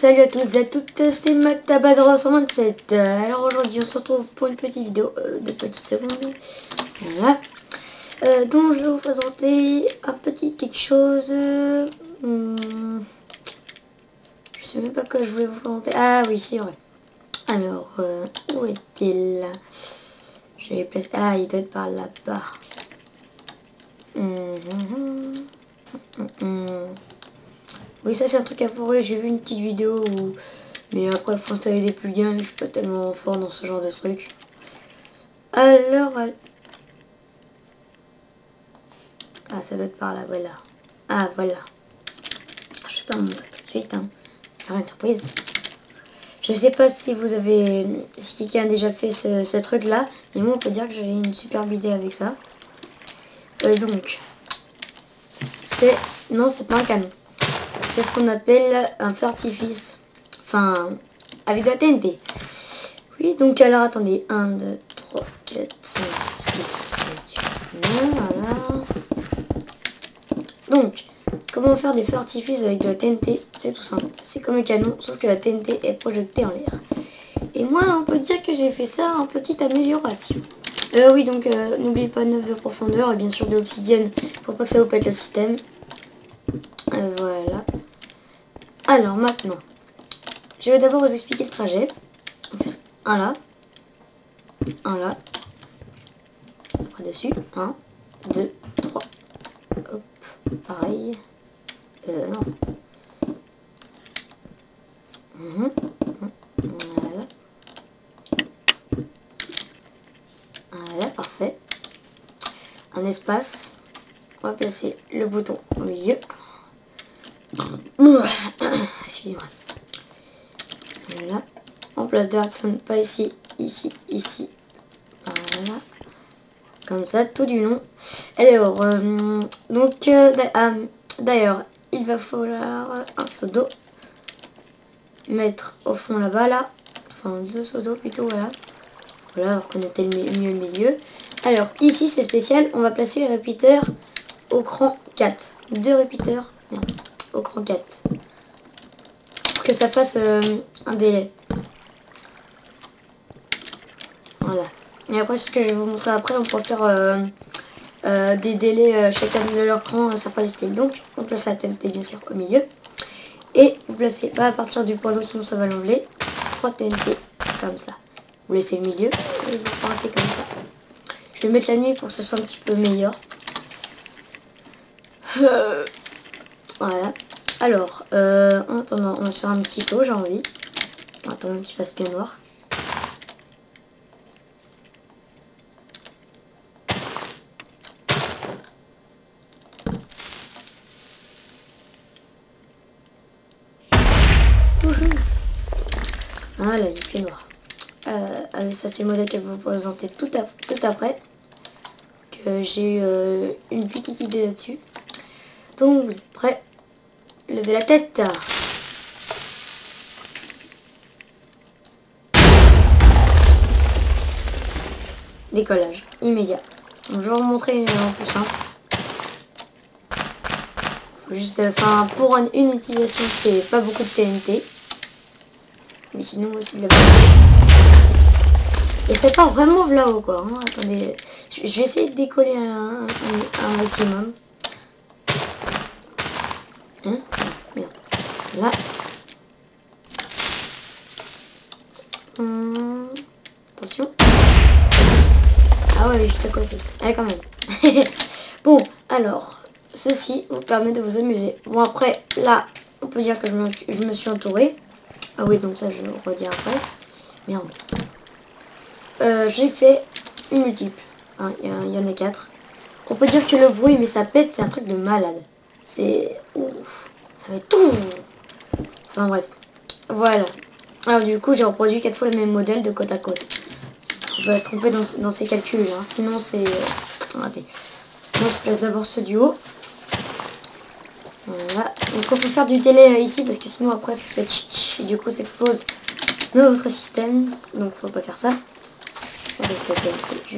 Salut à tous et à toutes, c'est Matabazar127. Alors aujourd'hui on se retrouve pour une petite vidéo de petites secondes. Voilà. Donc je vais vous présenter un petit quelque chose. Je sais même pas quoi je voulais vous présenter. Ah oui, c'est vrai. Alors, où est-il? Je vais placer. Ah, il doit être par là-bas. Oui, ça c'est un truc à fourrer. J'ai vu une petite vidéo où... Mais après, il faut installer des plugins. Je suis pas tellement fort dans ce genre de truc. Alors... Ah, ça doit être par là, voilà. Ah, voilà. Je vais pas vous montrer tout de suite, hein. Faire une surprise. Je sais pas si vous avez... Si quelqu'un a déjà fait ce truc-là. Mais moi, on peut dire que j'ai une superbe idée avec ça. Donc... C'est... Non, c'est pas un canon. C'est ce qu'on appelle un feu d'artifice. Enfin... Avec de la TNT. Oui, donc alors attendez. 1, 2, 3, 4, 5, 6, 7, 8, 9, voilà. Donc, comment faire des feux d'artifice avec de la TNT? C'est tout simple. C'est comme un canon, sauf que la TNT est projetée en l'air. Et moi, on peut dire que j'ai fait ça en petite amélioration. Oui, donc n'oubliez pas 9 de profondeur et bien sûr de l'obsidienne pour pas que ça vous pète le système. Voilà. Alors maintenant, je vais d'abord vous expliquer le trajet. On fait un là, un là, après dessus, 1, 2, 3. Hop, pareil. Non. Voilà. Voilà, parfait. Un espace. On va placer le bouton au milieu. Excusez-moi. Voilà. On place de redstone, pas ici, ici, ici. Voilà. Comme ça, tout du long. Alors, donc, d'ailleurs, il va falloir un seau d'eau. Mettre au fond là-bas, là. Enfin, 2 seaux d'eau plutôt, voilà. Voilà, vous reconnaissez mieux le milieu. Alors, ici, c'est spécial. On va placer les répéteurs au cran 4. 2 répéteurs, non, au cran 4. Pour que ça fasse un délai. Voilà. Et après, ce que je vais vous montrer après, on pourra faire des délais chacun de leur cran, ça fera du style. Donc, on place la TNT bien sûr au milieu. Et vous placez pas à partir du point d'eau, sinon ça va l'enlever. 3 TNT, comme ça. Vous laissez le milieu et vous partez comme ça. Je vais mettre la nuit pour que ce soit un petit peu meilleur. Voilà. Alors, en attendant, on va se faire un petit saut, j'ai envie. En attendant qu'il fasse bien noir. Voilà, il fait noir. Ça c'est le modèle que je vais vous présenter tout après. Que j'ai eu une petite idée là-dessus. Donc vous êtes prêts? Levez la tête. Décollage immédiat. Donc, je vais vous montrer en plus simple. Faut juste, enfin pour une utilisation c'est pas beaucoup de TNT. Mais sinon aussi de la et ça part vraiment là-haut quoi. Hein. Attendez, je vais essayer de décoller un maximum. Hein? Merde. Là. Attention. Ah ouais, juste à côté. Allez quand même. Bon, alors, ceci vous permet de vous amuser. Bon après, là, on peut dire que je me suis entourée. Ah oui, donc ça je vais vous redire après. Merde. J'ai fait une multiple. Hein, il y en a 4. On peut dire que le bruit, mais ça pète, c'est un truc de malade. C'est... Ouf. Ça fait tout. Enfin bref. Voilà. Alors du coup, j'ai reproduit 4 fois le même modèle de côte à côte. On va se tromper dans ces calculs. Hein. Sinon, c'est... raté. Moi, je place d'abord ce du haut. Voilà. Donc on peut faire du délai ici, parce que sinon après, ça fait tch, et du coup, ça explose notre système. Donc, faut pas faire ça. Je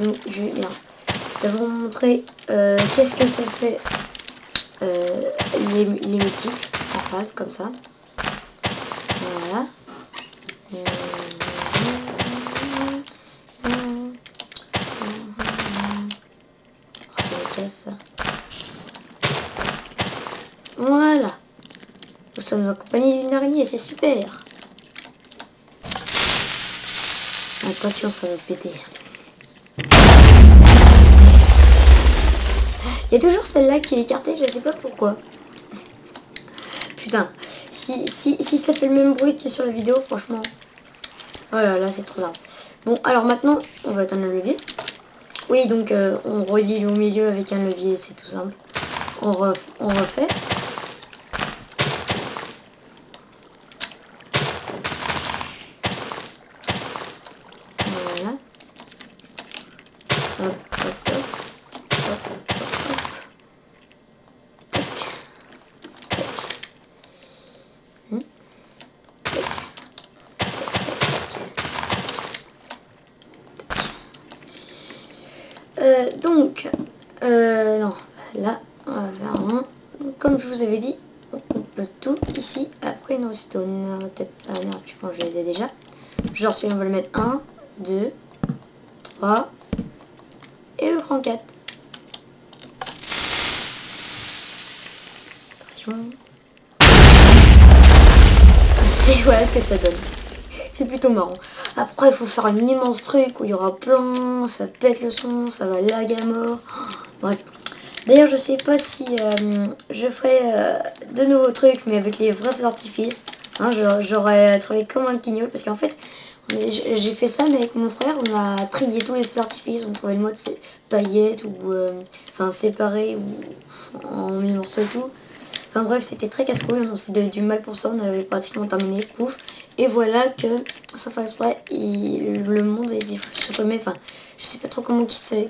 vais vous montrer qu'est-ce que ça fait les multiples en phase comme ça. Voilà. Ça casse ça. Voilà. Nous sommes accompagnés d'une araignée, c'est super. Attention, ça va péter. Il y a toujours celle-là qui est écartée, je sais pas pourquoi. Putain, si ça fait le même bruit que sur la vidéo, franchement. Oh là là, c'est trop simple. Bon, alors maintenant, on va éteindre le levier. Oui, donc on relie au milieu avec un levier, c'est tout simple. On refait. Voilà. Hop, hop, hop. Hop, hop, hop. Tac. Tac. Tac. Donc, non, là, on va faire un. Comme je vous avais dit, on coupe tout ici. Après, une redstone, peut-être. Ah merde, je pense que je les ai déjà. Genre, celui-là, on va le mettre 1, 2, 3 et le cran 4. Attention. Et voilà ce que ça donne. C'est plutôt marrant. Après, il faut faire un immense truc où il y aura plein, ça pète le son, ça va lag à mort. Bref. D'ailleurs, je sais pas si je ferai de nouveaux trucs, mais avec les vrais feux d'artifice. Hein, j'aurais travaillé comme un quignol, parce qu'en fait, j'ai fait ça, mais avec mon frère, on a trié tous les feux d'artifice. On trouvait le mode paillettes, ou enfin séparés, ou en mille morceaux et tout. Enfin bref, c'était très casse-couille, on s'est du mal pour ça, on avait pratiquement terminé, pouf. Et voilà que, sans faire exprès, le monde est supprimé, enfin, je sais pas trop comment qui s'est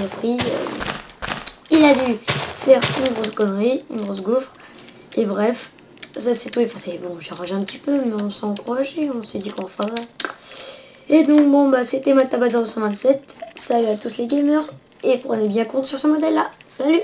pris. Il a dû faire une grosse connerie, une grosse gouffre. Et bref, ça c'est tout. Enfin, c'est bon, j'ai ragé un petit peu, mais on s'est encouragé, on s'est dit qu'on fera ça. Et donc bon, bah c'était Matabaza 127. Salut à tous les gamers, et prenez bien compte sur ce modèle-là. Salut!